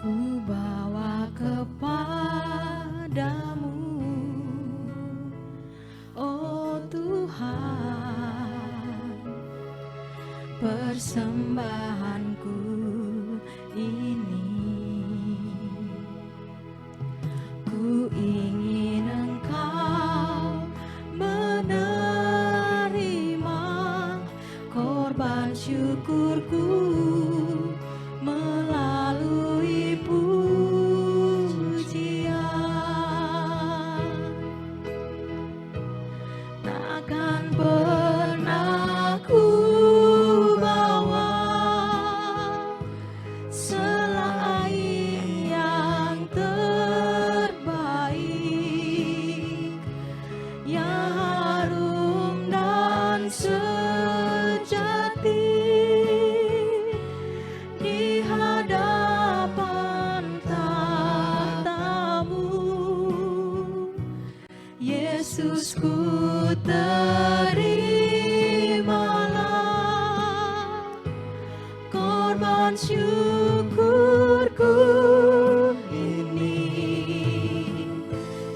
ku bawa kepadamu, oh Tuhan, persembahanku ini. Ku ingin Engkau menerima korban syukurku melalui pujian. Takkan pernah ku bawa selain yang terbaik, yang harum dan sejati di hadapan tahta-Mu. Yesus, ku terimalah korban syukurku ini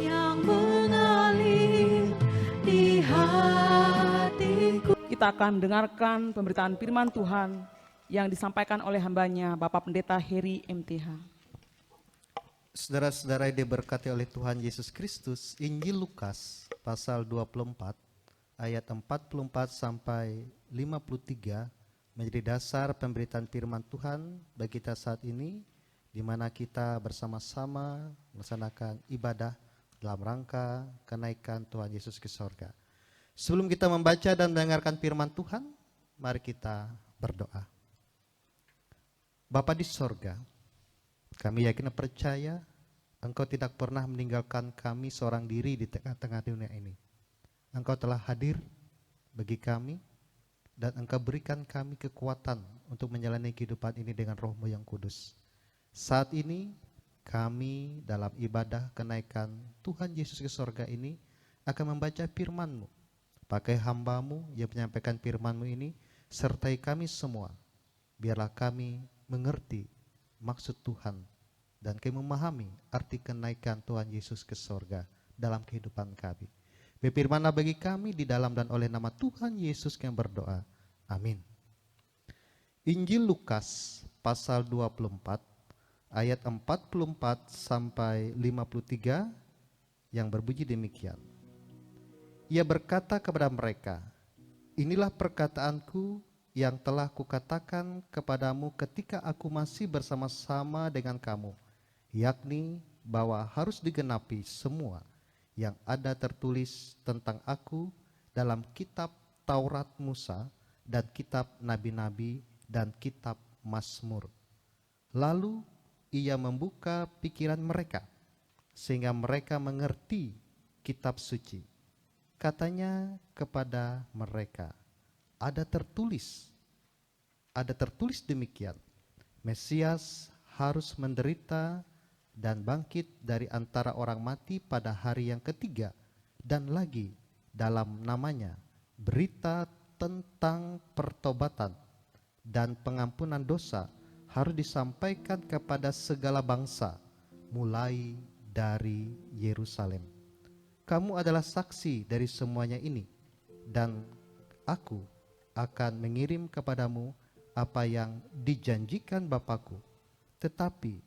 yang mengalir di hatiku. Kita akan dengarkan pemberitaan firman Tuhan yang disampaikan oleh hambanya Bapak Pendeta Heri MTH. Saudara-saudara yang diberkati oleh Tuhan Yesus Kristus, Injil Lukas pasal 24 ayat 44 sampai 53 menjadi dasar pemberitaan firman Tuhan bagi kita saat ini, di mana kita bersama-sama melaksanakan ibadah dalam rangka kenaikan Tuhan Yesus ke sorga. Sebelum kita membaca dan mendengarkan firman Tuhan, mari kita berdoa. Bapa di sorga, kami yakin dan percaya Engkau tidak pernah meninggalkan kami seorang diri di tengah-tengah dunia ini. Engkau telah hadir bagi kami dan Engkau berikan kami kekuatan untuk menjalani kehidupan ini dengan Roh-Mu yang kudus. Saat ini kami dalam ibadah kenaikan Tuhan Yesus ke sorga ini akan membaca firman-Mu. Pakai hamba-Mu yang menyampaikan firman-Mu ini, sertai kami semua. Biarlah kami mengerti maksud Tuhan dan kami memahami arti kenaikan Tuhan Yesus ke sorga dalam kehidupan kami. Berfirmanlah bagi kami di dalam dan oleh nama Tuhan Yesus yang berdoa. Amin. Injil Lukas pasal 24 ayat 44 sampai 53 yang berbunyi demikian. Ia berkata kepada mereka, inilah perkataanku yang telah kukatakan kepadamu ketika aku masih bersama-sama dengan kamu, yakni bahwa harus digenapi semua yang ada tertulis tentang aku dalam kitab Taurat Musa dan kitab Nabi-Nabi dan kitab Mazmur. Lalu ia membuka pikiran mereka sehingga mereka mengerti kitab suci. Katanya kepada mereka, ada tertulis demikian, Mesias harus menderita dan bangkit dari antara orang mati pada hari yang ketiga, dan lagi dalam namanya berita tentang pertobatan dan pengampunan dosa harus disampaikan kepada segala bangsa, mulai dari Yerusalem. Kamu adalah saksi dari semuanya ini, dan aku akan mengirim kepadamu apa yang dijanjikan Bapakku. Tetapi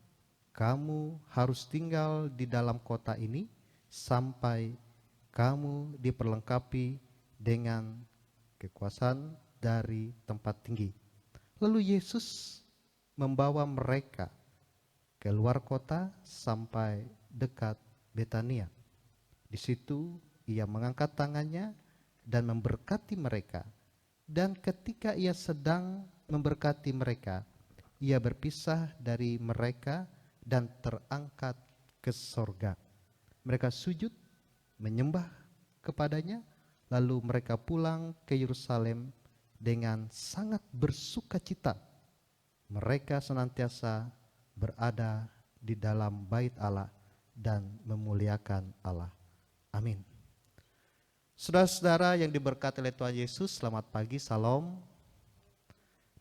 kamu harus tinggal di dalam kota ini sampai kamu diperlengkapi dengan kekuasaan dari tempat tinggi. Lalu Yesus membawa mereka keluar kota sampai dekat Betania. Di situ ia mengangkat tangannya dan memberkati mereka. Dan ketika ia sedang memberkati mereka, ia berpisah dari mereka dan terangkat ke sorga. Mereka sujud, menyembah kepadanya, lalu mereka pulang ke Yerusalem dengan sangat bersukacita. Mereka senantiasa berada di dalam bait Allah dan memuliakan Allah. Amin. Saudara-saudara yang diberkati oleh Tuhan Yesus, selamat pagi, salam.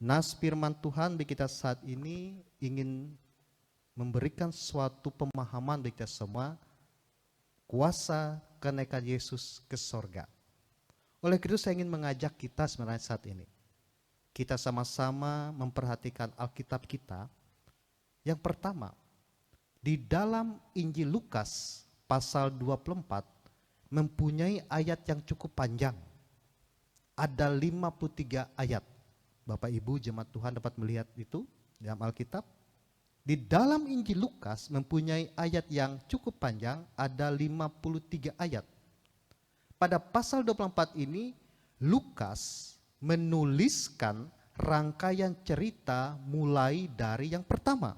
Nas firman Tuhan bagi kita saat ini ingin memberikan suatu pemahaman bagi kita semua kuasa kenaikan Yesus ke sorga. Oleh karena itu saya ingin mengajak kita sebenarnya saat ini, kita sama-sama memperhatikan Alkitab kita. Yang pertama, di dalam Injil Lukas pasal 24 mempunyai ayat yang cukup panjang. Ada 53 ayat. Bapak Ibu jemaat Tuhan dapat melihat itu dalam Alkitab. Di dalam Injil Lukas mempunyai ayat yang cukup panjang, ada 53 ayat. Pada pasal 24 ini Lukas menuliskan rangkaian cerita mulai dari yang pertama,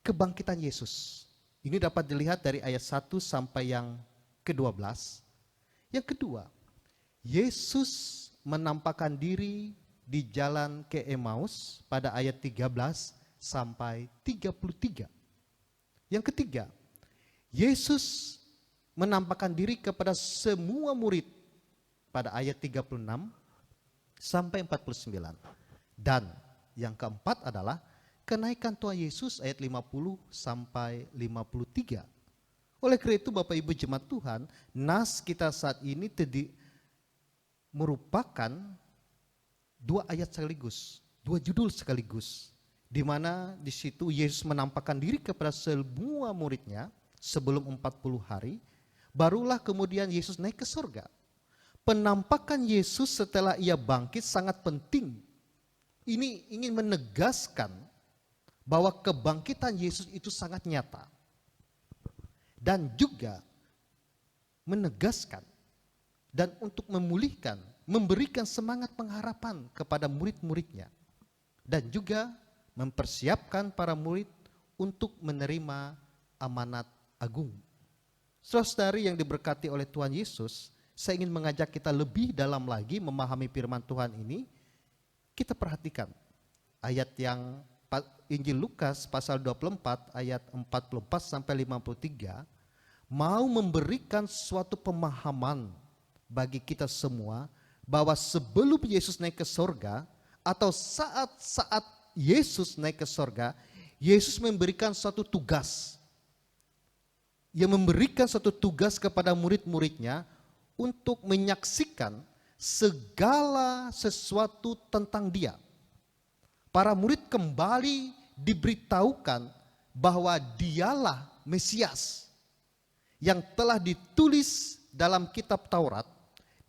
kebangkitan Yesus. Ini dapat dilihat dari ayat 1 sampai yang ke-12. Yang kedua, Yesus menampakkan diri di jalan ke Emmaus pada ayat 13 sampai 33. Yang ketiga, Yesus menampakkan diri kepada semua murid pada ayat 36 sampai 49. Dan yang keempat adalah kenaikan Tuhan Yesus ayat 50 sampai 53. Oleh karena itu Bapak Ibu jemaat Tuhan, nas kita saat ini merupakan dua ayat sekaligus, dua judul sekaligus, di mana di situ Yesus menampakkan diri kepada semua muridnya sebelum 40 hari, barulah kemudian Yesus naik ke surga. Penampakan Yesus setelah ia bangkit sangat penting. Ini ingin menegaskan bahwa kebangkitan Yesus itu sangat nyata. Dan juga menegaskan dan untuk memulihkan, memberikan semangat pengharapan kepada murid-muridnya. Dan juga mempersiapkan para murid untuk menerima amanat agung. Saudara-saudari yang diberkati oleh Tuhan Yesus, saya ingin mengajak kita lebih dalam lagi memahami firman Tuhan ini. Kita perhatikan ayat yang Injil Lukas pasal 24 ayat 44 sampai 53 mau memberikan suatu pemahaman bagi kita semua bahwa sebelum Yesus naik ke sorga atau saat-saat Yesus naik ke sorga, Yesus memberikan suatu tugas. Ia memberikan suatu tugas kepada murid-muridnya untuk menyaksikan segala sesuatu tentang Dia. Para murid kembali diberitahukan bahwa Dialah Mesias yang telah ditulis dalam kitab Taurat,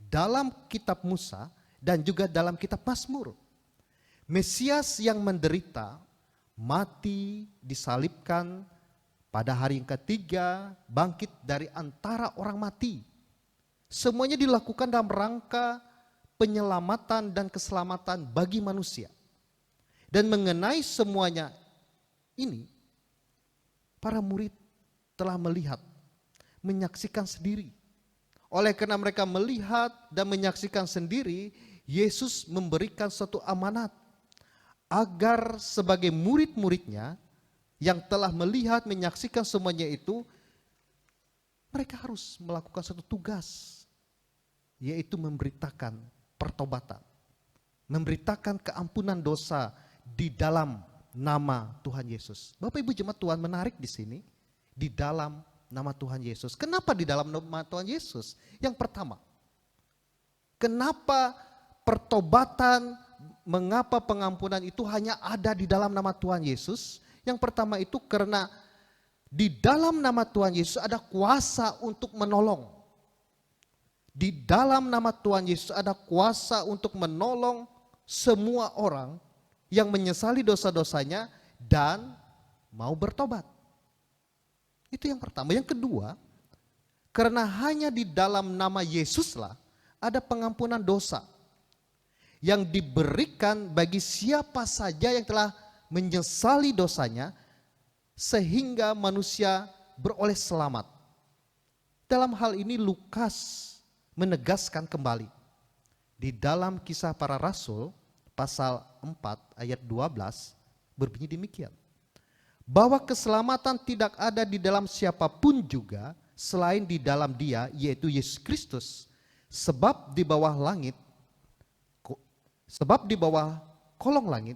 dalam kitab Musa, dan juga dalam kitab Mazmur. Mesias yang menderita, mati, disalibkan, pada hari yang ketiga bangkit dari antara orang mati. Semuanya dilakukan dalam rangka penyelamatan dan keselamatan bagi manusia. Dan mengenai semuanya ini, para murid telah melihat, menyaksikan sendiri. Oleh karena mereka melihat dan menyaksikan sendiri, Yesus memberikan suatu amanat agar sebagai murid-muridnya yang telah melihat, menyaksikan semuanya itu, mereka harus melakukan suatu tugas, yaitu memberitakan pertobatan, memberitakan keampunan dosa di dalam nama Tuhan Yesus. Bapak Ibu jemaat Tuhan, menarik di sini, di dalam nama Tuhan Yesus. Kenapa di dalam nama Tuhan Yesus? Yang pertama, kenapa pertobatan, mengapa pengampunan itu hanya ada di dalam nama Tuhan Yesus? Yang pertama itu karena di dalam nama Tuhan Yesus ada kuasa untuk menolong. Di dalam nama Tuhan Yesus ada kuasa untuk menolong semua orang yang menyesali dosa-dosanya dan mau bertobat. Itu yang pertama. Yang kedua, karena hanya di dalam nama Yesuslah ada pengampunan dosa yang diberikan bagi siapa saja yang telah menyesali dosanya sehingga manusia beroleh selamat. Dalam hal ini Lukas menegaskan kembali di dalam Kisah Para Rasul pasal 4 ayat 12 berbunyi demikian. Bahwa keselamatan tidak ada di dalam siapapun juga selain di dalam Dia, yaitu Yesus Kristus. Sebab di bawah kolong langit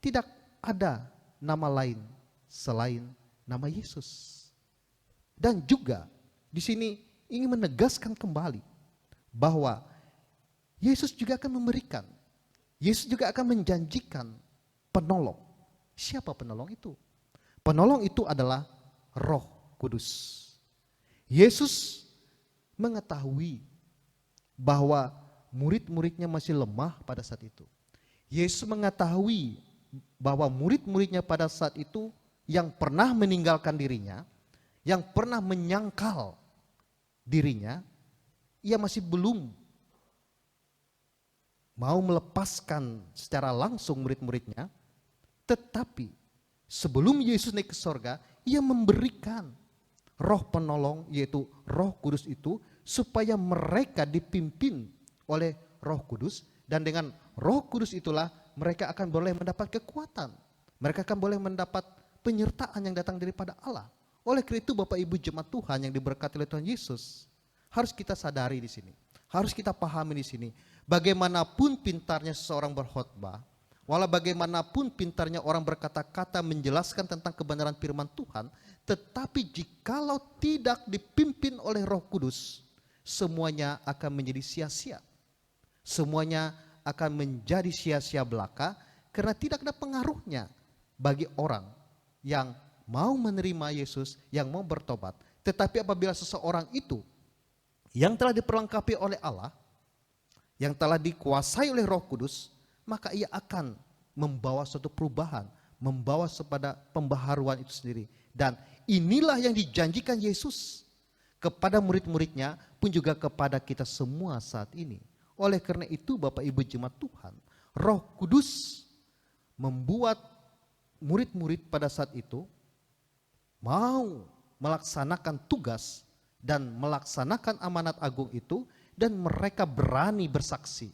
tidak ada nama lain selain nama Yesus. Dan juga di sini ingin menegaskan kembali bahwa Yesus juga akan memberikan, Yesus juga akan menjanjikan penolong. Siapa penolong itu? Penolong itu adalah Roh Kudus. Yesus mengetahui bahwa murid-muridnya masih lemah pada saat itu. Yesus mengetahui bahwa murid-muridnya pada saat itu yang pernah meninggalkan dirinya, yang pernah menyangkal dirinya, ia masih belum mau melepaskan secara langsung murid-muridnya, tetapi sebelum Yesus naik ke sorga, ia memberikan roh penolong, yaitu Roh Kudus itu, supaya mereka dipimpin oleh Roh Kudus, dan dengan Roh Kudus itulah mereka akan boleh mendapat kekuatan, mereka akan boleh mendapat penyertaan yang datang daripada Allah. Oleh karena itu Bapak Ibu jemaat Tuhan yang diberkati oleh Tuhan Yesus, harus kita sadari di sini, harus kita pahami di sini, bagaimanapun pintarnya seseorang berkhotbah, walau bagaimanapun pintarnya orang berkata-kata menjelaskan tentang kebenaran firman Tuhan, tetapi jikalau tidak dipimpin oleh Roh Kudus, semuanya akan menjadi sia-sia. Semuanya akan menjadi sia-sia belaka karena tidak ada pengaruhnya bagi orang yang mau menerima Yesus, yang mau bertobat. Tetapi apabila seseorang itu yang telah diperlengkapi oleh Allah, yang telah dikuasai oleh Roh Kudus, maka ia akan membawa suatu perubahan, membawa kepada pembaharuan itu sendiri. Dan inilah yang dijanjikan Yesus kepada murid-muridnya, pun juga kepada kita semua saat ini. Oleh karena itu Bapak Ibu jemaat Tuhan, Roh Kudus membuat murid-murid pada saat itu mau melaksanakan tugas dan melaksanakan amanat agung itu, dan mereka berani bersaksi.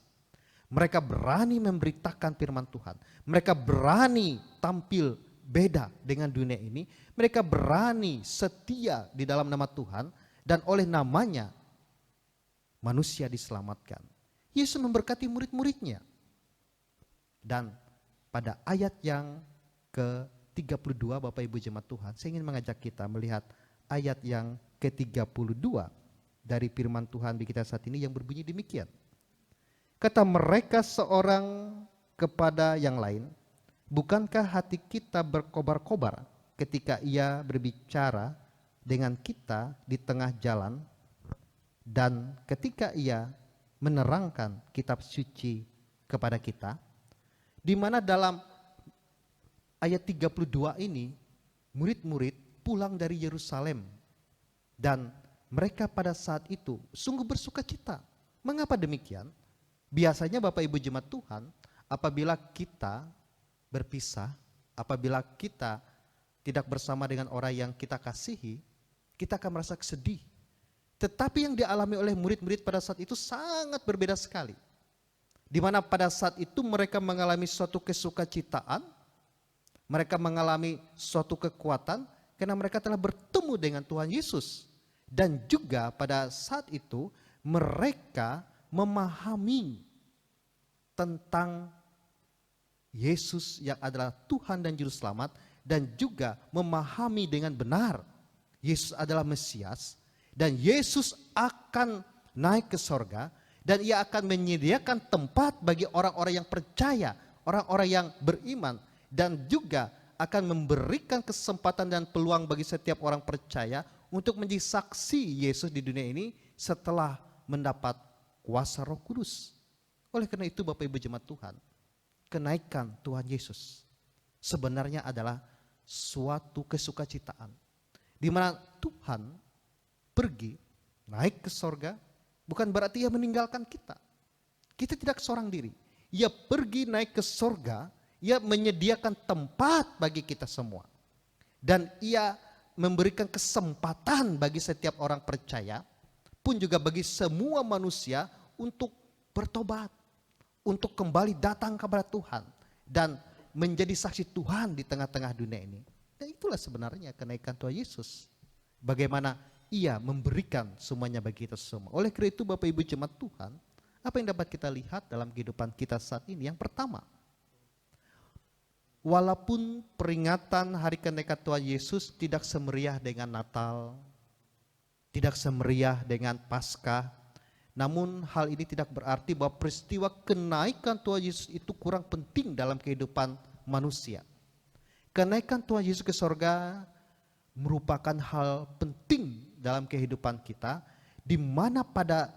Mereka berani memberitakan firman Tuhan. Mereka berani tampil beda dengan dunia ini. Mereka berani setia di dalam nama Tuhan, dan oleh namanya manusia diselamatkan. Yesus memberkati murid-muridnya. Dan pada ayat yang ke-32 Bapak Ibu jemaat Tuhan, saya ingin mengajak kita melihat ayat yang ke-32 dari firman Tuhan bagi kita saat ini yang berbunyi demikian. Kata mereka seorang kepada yang lain, bukankah hati kita berkobar-kobar ketika ia berbicara dengan kita di tengah jalan, dan ketika ia menerangkan kitab suci kepada kita? Di mana dalam ayat 32 ini murid-murid pulang dari Yerusalem, dan mereka pada saat itu sungguh bersuka cita. Mengapa demikian? Biasanya Bapak Ibu jemaat Tuhan, apabila kita berpisah, apabila kita tidak bersama dengan orang yang kita kasihi, kita akan merasa sedih. Tetapi yang dialami oleh murid-murid pada saat itu sangat berbeda sekali. Di mana pada saat itu mereka mengalami suatu kesukacitaan, mereka mengalami suatu kekuatan karena mereka telah bertemu dengan Tuhan Yesus. Dan juga pada saat itu mereka memahami tentang Yesus yang adalah Tuhan dan Juru Selamat, dan juga memahami dengan benar Yesus adalah Mesias, dan Yesus akan naik ke sorga, dan ia akan menyediakan tempat bagi orang-orang yang percaya, orang-orang yang beriman, dan juga akan memberikan kesempatan dan peluang bagi setiap orang percaya untuk menjadi saksi Yesus di dunia ini setelah mendapat kuasa Roh Kudus. Oleh karena itu Bapak Ibu jemaat Tuhan, kenaikan Tuhan Yesus sebenarnya adalah suatu kesukacitaan, di mana Tuhan pergi naik ke sorga, bukan berarti ia meninggalkan kita. Kita tidak seorang diri. Ia pergi naik ke sorga, ia menyediakan tempat bagi kita semua. Dan ia memberikan kesempatan bagi setiap orang percaya, pun juga bagi semua manusia untuk bertobat, untuk kembali datang kepada Tuhan dan menjadi saksi Tuhan di tengah-tengah dunia ini. Dan itulah sebenarnya kenaikan Tuhan Yesus. Bagaimana ia memberikan semuanya bagi kita semua. Oleh karena itu Bapak Ibu jemaat Tuhan, apa yang dapat kita lihat dalam kehidupan kita saat ini? Yang pertama, walaupun peringatan hari kenaikan Tuhan Yesus tidak semeriah dengan Natal, tidak semeriah dengan Paskah, namun hal ini tidak berarti bahwa peristiwa kenaikan Tuhan Yesus itu kurang penting dalam kehidupan manusia. Kenaikan Tuhan Yesus ke sorga merupakan hal penting dalam kehidupan kita, di mana pada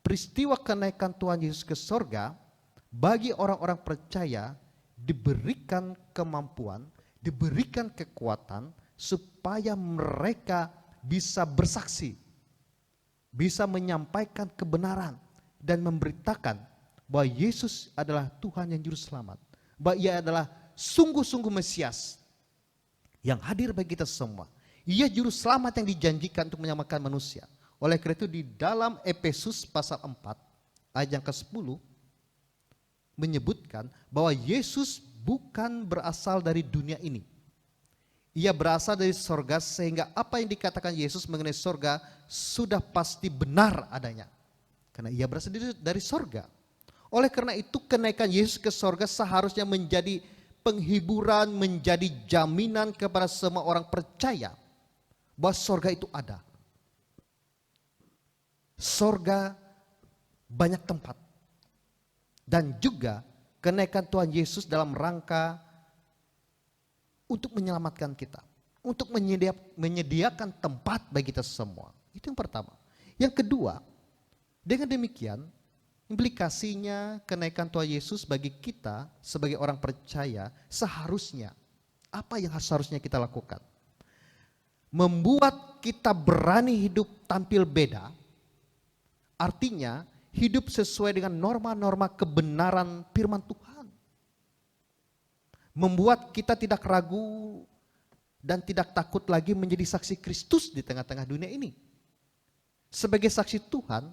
peristiwa kenaikan Tuhan Yesus ke sorga, bagi orang-orang percaya diberikan kemampuan, diberikan kekuatan supaya mereka bisa bersaksi, bisa menyampaikan kebenaran dan memberitakan bahwa Yesus adalah Tuhan yang juru selamat, bahwa Ia adalah sungguh-sungguh Mesias yang hadir bagi kita semua. Ia juru selamat yang dijanjikan untuk menyelamatkan manusia. Oleh karena itu di dalam Efesus pasal 4 ayat yang ke-10 menyebutkan bahwa Yesus bukan berasal dari dunia ini. Ia berasal dari sorga, sehingga apa yang dikatakan Yesus mengenai sorga sudah pasti benar adanya. Karena ia berasal dari sorga. Oleh karena itu kenaikan Yesus ke sorga seharusnya menjadi penghiburan, menjadi jaminan kepada semua orang percaya bahwa sorga itu ada. Sorga banyak tempat. Dan juga kenaikan Tuhan Yesus dalam rangka untuk menyelamatkan kita, untuk menyediakan tempat bagi kita semua. Itu yang pertama. Yang kedua, dengan demikian implikasinya kenaikan Tuhan Yesus bagi kita sebagai orang percaya seharusnya, apa yang seharusnya kita lakukan? Membuat kita berani hidup tampil beda, artinya hidup sesuai dengan norma-norma kebenaran firman Tuhan. Membuat kita tidak ragu dan tidak takut lagi menjadi saksi Kristus di tengah-tengah dunia ini. Sebagai saksi Tuhan,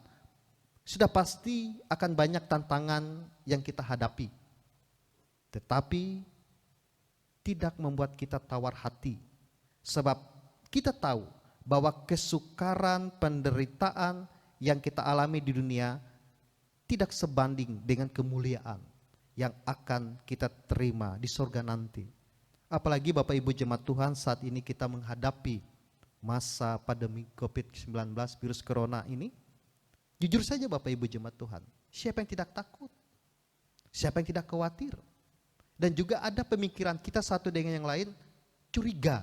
sudah pasti akan banyak tantangan yang kita hadapi. Tetapi tidak membuat kita tawar hati. Sebab kita tahu bahwa kesukaran, penderitaan yang kita alami di dunia tidak sebanding dengan kemuliaan yang akan kita terima di surga nanti. Apalagi Bapak Ibu jemaat Tuhan, saat ini kita menghadapi masa pandemi COVID-19 virus corona ini. Jujur saja Bapak Ibu jemaat Tuhan, siapa yang tidak takut? Siapa yang tidak khawatir? Dan juga ada pemikiran kita satu dengan yang lain curiga.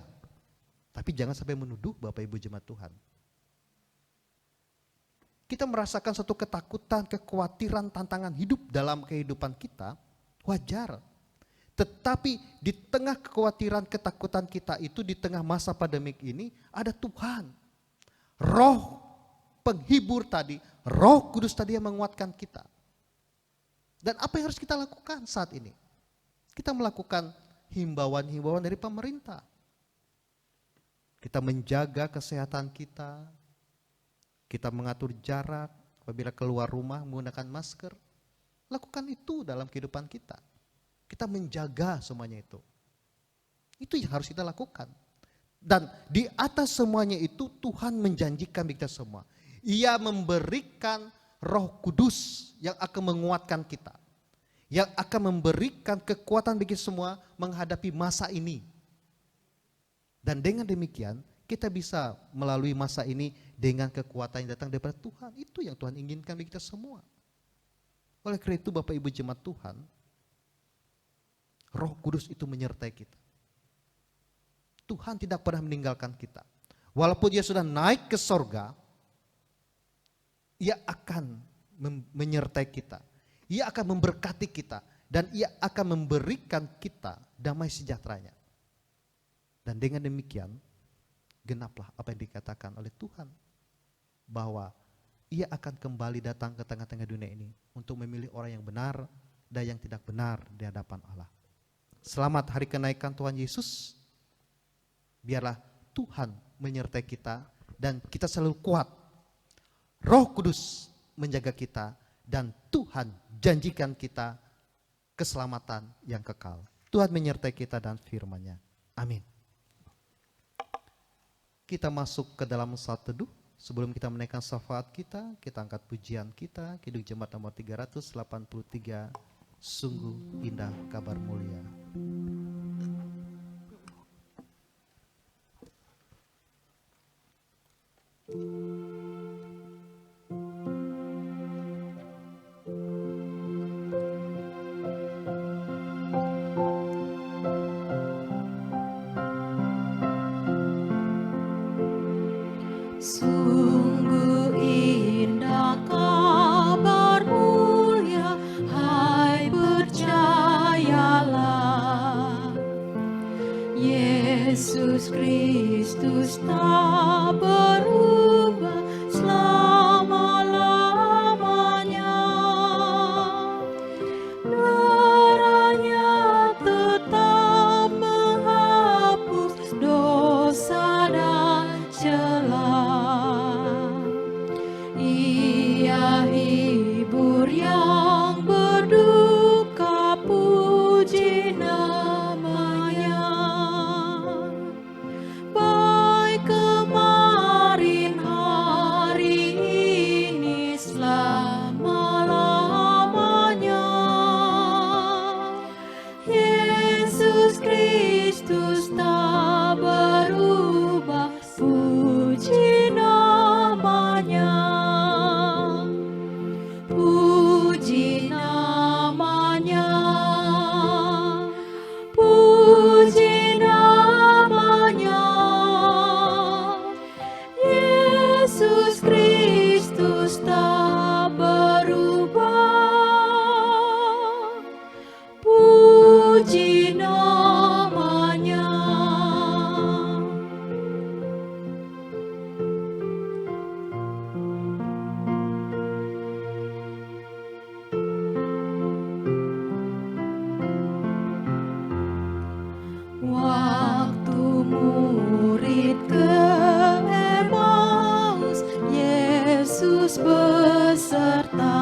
Tapi jangan sampai menuduh Bapak Ibu jemaat Tuhan. Kita merasakan suatu ketakutan, kekhawatiran, tantangan hidup dalam kehidupan kita, wajar. Tetapi di tengah kekhawatiran, ketakutan kita itu, di tengah masa pandemik ini, ada Tuhan. Roh penghibur tadi, Roh Kudus tadi yang menguatkan kita. Dan apa yang harus kita lakukan saat ini? Kita melakukan himbauan-himbauan dari pemerintah. Kita menjaga kesehatan kita. Kita mengatur jarak apabila keluar rumah menggunakan masker. Lakukan itu dalam kehidupan kita. Kita menjaga semuanya itu. Itu yang harus kita lakukan. Dan di atas semuanya itu Tuhan menjanjikan kita semua. Ia memberikan Roh Kudus yang akan menguatkan kita. Yang akan memberikan kekuatan bagi semua menghadapi masa ini. Dan dengan demikian kita bisa melalui masa ini dengan kekuatan yang datang daripada Tuhan. Itu yang Tuhan inginkan bagi kita semua. Oleh karena itu Bapak Ibu jemaat Tuhan, Roh Kudus itu menyertai kita. Tuhan tidak pernah meninggalkan kita. Walaupun dia sudah naik ke sorga, ia akan menyertai kita. Ia akan memberkati kita. Dan ia akan memberikan kita damai sejahteranya. Dan dengan demikian, genaplah apa yang dikatakan oleh Tuhan. Bahwa ia akan kembali datang ke tengah-tengah dunia ini. Untuk memilih orang yang benar dan yang tidak benar di hadapan Allah. Selamat hari kenaikan Tuhan Yesus. Biarlah Tuhan menyertai kita. Dan kita selalu kuat. Roh Kudus menjaga kita dan Tuhan janjikan kita keselamatan yang kekal. Tuhan menyertai kita dan firman-Nya. Amin. Kita masuk ke dalam saat teduh. Sebelum kita menaikkan syafaat kita angkat pujian kita. Kidung Jemaat nomor 383. Sungguh indah kabar mulia. Sungguh indah kabar mulia, hai percayalah. Yesus Kristus tak berubah selama-lamanya. Darahnya tetap menghapus dosa dan celah. Ia hibur yang berduka, puji namanya. Baik kemarin, hari ini, selama-lamanya. Yesus Kristus tak berubah, puji namanya. Puji namanya. Puji namanya. Yesus Kristus tak berubah, puji namanya. Waktu murid ke Emmaus, Yesus beserta.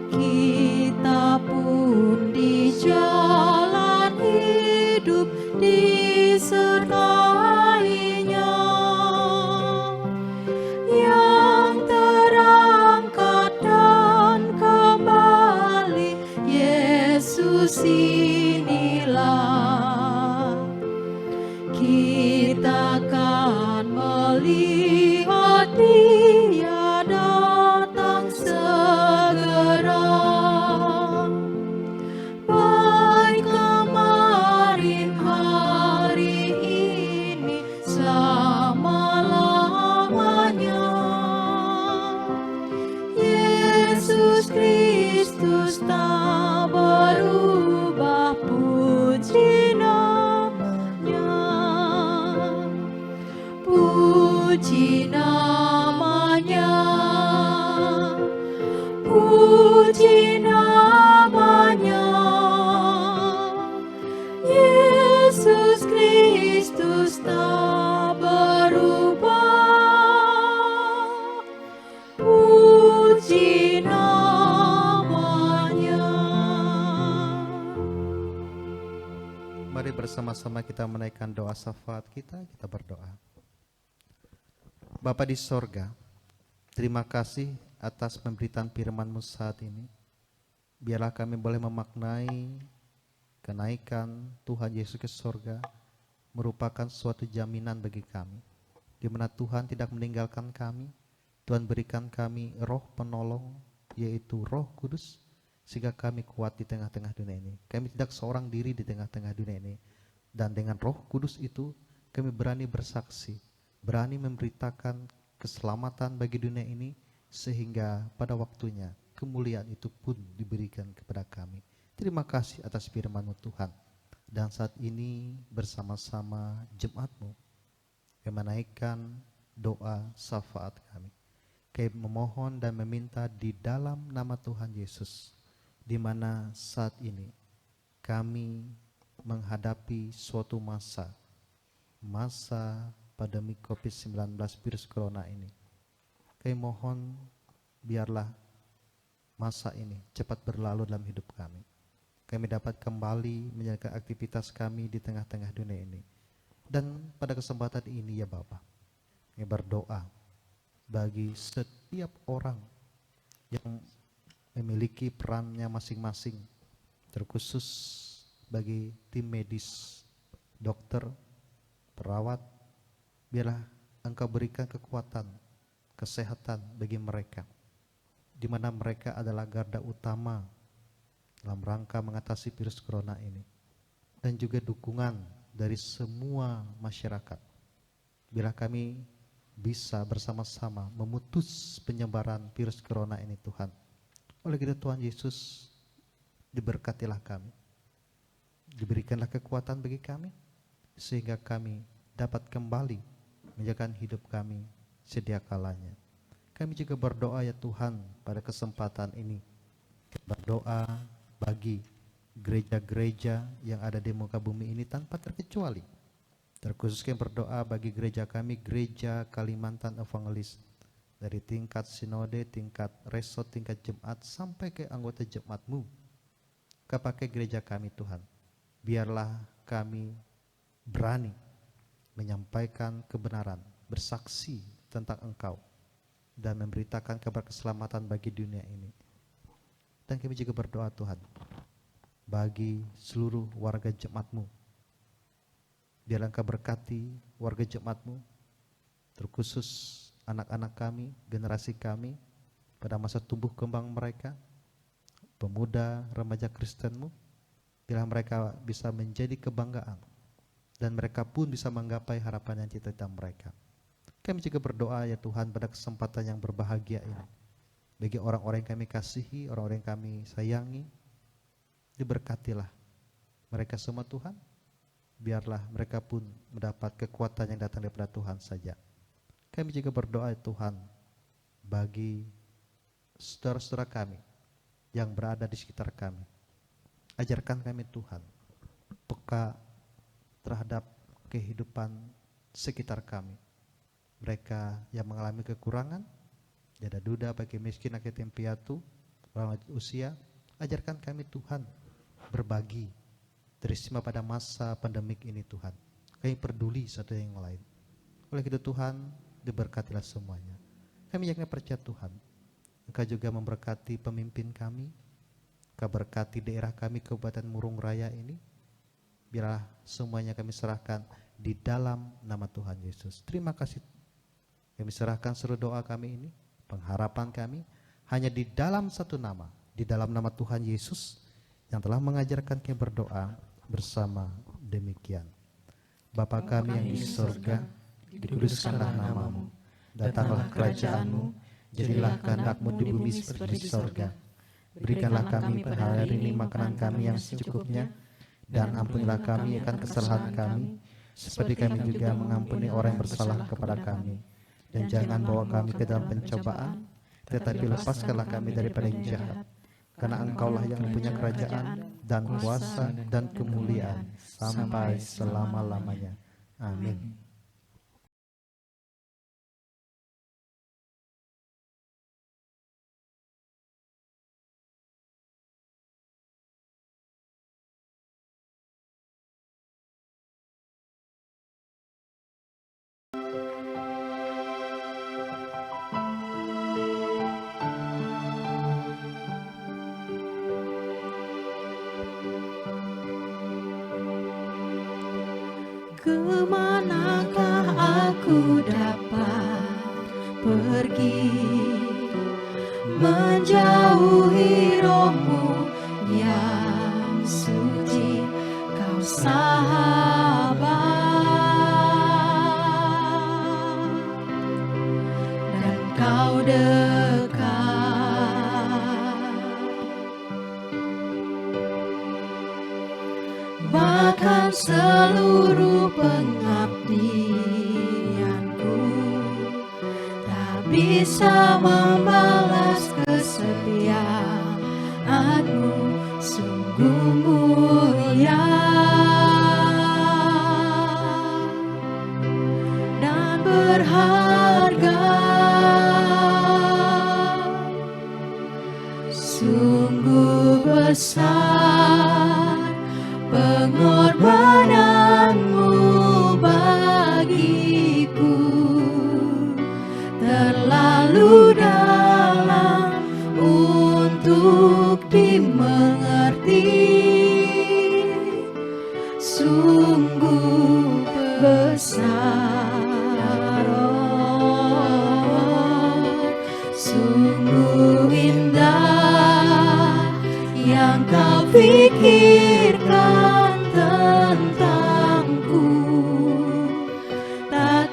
Kita pun di jalan hidup disertainya. Yang terangkat dan kembali, Yesus inilah. Kita kan melihat Dia datang segera. Baik kemarin, hari ini, selama-lamanya. Yesus Kristus tak berubah, puji namanya. Puji namanya. Puji namanya. Yesus Kristus tak berubah, puji namanya. Mari bersama-sama kita menaikkan doa syafaat kita berdoa. Bapa di sorga, terima kasih atas pemberitaan firman-Mu saat ini. Biarlah kami boleh memaknai kenaikan Tuhan Yesus ke sorga merupakan suatu jaminan bagi kami, di mana Tuhan tidak meninggalkan kami. Tuhan berikan kami roh penolong, yaitu Roh Kudus, sehingga kami kuat di tengah-tengah dunia ini. Kami tidak seorang diri di tengah-tengah dunia ini. Dan dengan Roh Kudus itu kami berani bersaksi, berani memberitakan keselamatan bagi dunia ini, sehingga pada waktunya kemuliaan itu pun diberikan kepada kami. Terima kasih atas firman-Mu Tuhan. Dan saat ini bersama-sama jemaat-Mu kami menaikkan doa syafaat kami. Kami memohon dan meminta di dalam nama Tuhan Yesus, di mana saat ini kami menghadapi suatu masa pandemi COVID-19 virus corona ini. Kami mohon biarlah masa ini cepat berlalu dalam hidup kami. Kami dapat kembali menjalankan aktivitas kami di tengah-tengah dunia ini. Dan pada kesempatan ini ya Bapa, kami berdoa bagi setiap orang yang memiliki perannya masing-masing, terkhusus bagi tim medis, dokter, perawat. Biarlah Engkau berikan kekuatan, kesehatan bagi mereka, di mana mereka adalah garda utama dalam rangka mengatasi virus corona ini, dan juga dukungan dari semua masyarakat. Biarlah kami bisa bersama-sama memutus penyebaran virus corona ini Tuhan. Oleh karena Tuhan Yesus, diberkatilah kami. Diberikanlah kekuatan bagi kami, sehingga kami dapat kembali menjaga hidup kami sedia kalanya. Kami juga berdoa ya Tuhan pada kesempatan ini. Berdoa bagi gereja-gereja yang ada di muka bumi ini tanpa terkecuali. Terkhusus kami berdoa bagi gereja kami, Gereja Kalimantan Evangelis. Dari tingkat sinode, tingkat resort, tingkat jemaat, sampai ke anggota jemaat-Mu. Kepakai gereja kami Tuhan. Biarlah kami berani menyampaikan kebenaran, bersaksi tentang Engkau, dan memberitakan kabar keselamatan bagi dunia ini. Dan kami juga berdoa Tuhan, bagi seluruh warga jemaat-Mu. Biarlah Engkau berkati warga jemaat-Mu, terkhusus anak-anak kami, generasi kami, pada masa tumbuh kembang mereka, pemuda, remaja Kristen-Mu. Biarlah mereka bisa menjadi kebanggaan, dan mereka pun bisa menggapai harapan yang cita-cita mereka. Kami juga berdoa ya Tuhan pada kesempatan yang berbahagia ini, bagi orang-orang yang kami kasihi, orang-orang yang kami sayangi, diberkatilah mereka semua Tuhan. Biarlah mereka pun mendapat kekuatan yang datang daripada Tuhan saja. Kami juga berdoa ya Tuhan bagi saudara-saudara kami yang berada di sekitar kami. Ajarkan kami Tuhan peka terhadap kehidupan sekitar kami. Mereka yang mengalami kekurangan, tiada duda bagi miskin, yatim piatu, orang lanjut usia. Ajarkan kami Tuhan berbagi, terima pada masa pandemik ini Tuhan. Kami peduli satu yang lain. Oleh itu Tuhan, diberkatilah semuanya. Kami yakin percaya Tuhan, Engkau juga memberkati pemimpin kami, Engkau berkati daerah kami, Kabupaten Murung Raya ini. Biarlah semuanya kami serahkan di dalam nama Tuhan Yesus. Terima kasih. Kami serahkan seluruh doa kami ini, pengharapan kami, hanya di dalam satu nama, di dalam nama Tuhan Yesus, yang telah mengajarkan kami berdoa bersama demikian. Bapa kami yang di surga, dikuduskanlah namamu, datanglah kerajaan-Mu, jadilah kehendak-Mu di bumi seperti di surga. Berikanlah kami pada hari ini makanan kami yang secukupnya, dan ampunilah kami akan kesalahan kami, seperti kami juga mengampuni orang yang bersalah kepada kami. Dan jangan bawa kami ke dalam pencobaan, tetapi lepaskanlah kami daripada yang jahat. Karena Engkaulah yang punya kerajaan dan kuasa dan kemuliaan sampai selama-lamanya. Amin. Kemanakah aku dapat pergi menjauhi rohmu yang suci, Kau sahabat, dan Kau dekat. Bahkan seluruh pengabdianku tak bisa membalas kesetiaan-Mu, sungguh mulia dan berharga, sungguh besar pengorbanan-Mu bagiku, terlalu dalam untuk dimengerti, sungguh besar, sungguh indah yang Kau pikirkan tentangku, tak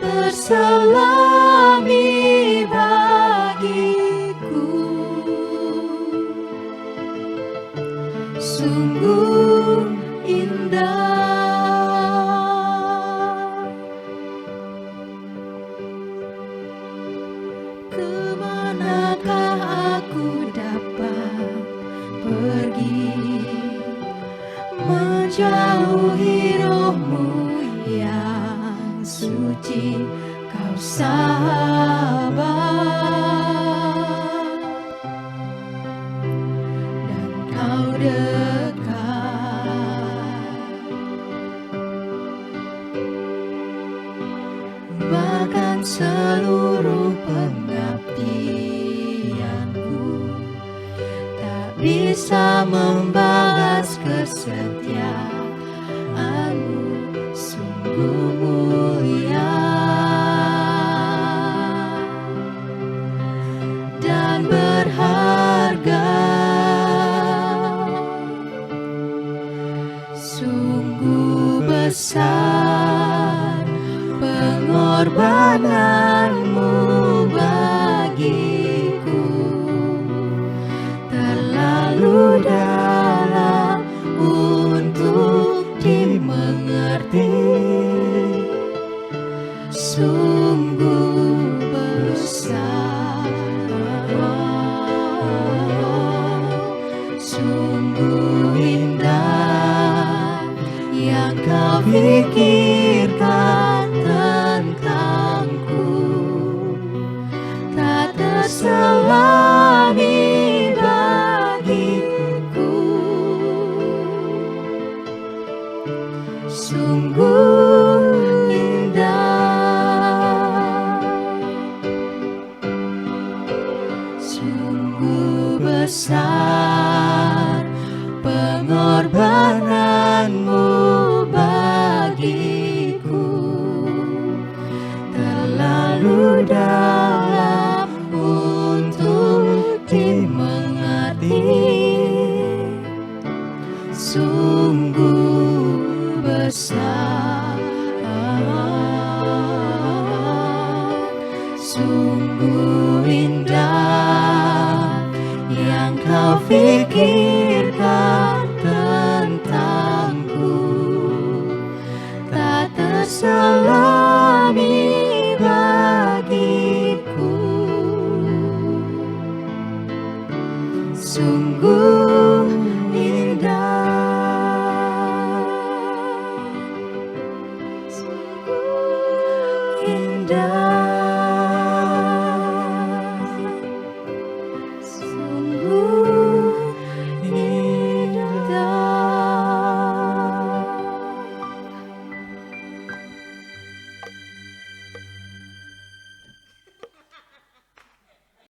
dengan seluruh pengabdianku, tak bisa membalas kesetiaanmu, sungguh mulia dan berharga. Sungguh besar pengorbananmu bagiku, terlalu dalam untuk dimengerti. Sungguh besar, sungguh indah yang kau pikirkan tentangku, tak terselami bagiku. Sungguh indah, sungguh besar pengorbananmu bagiku, terlalu dalam untuk dimengerti. Sungguh besar, sungguh indah yang kau pikir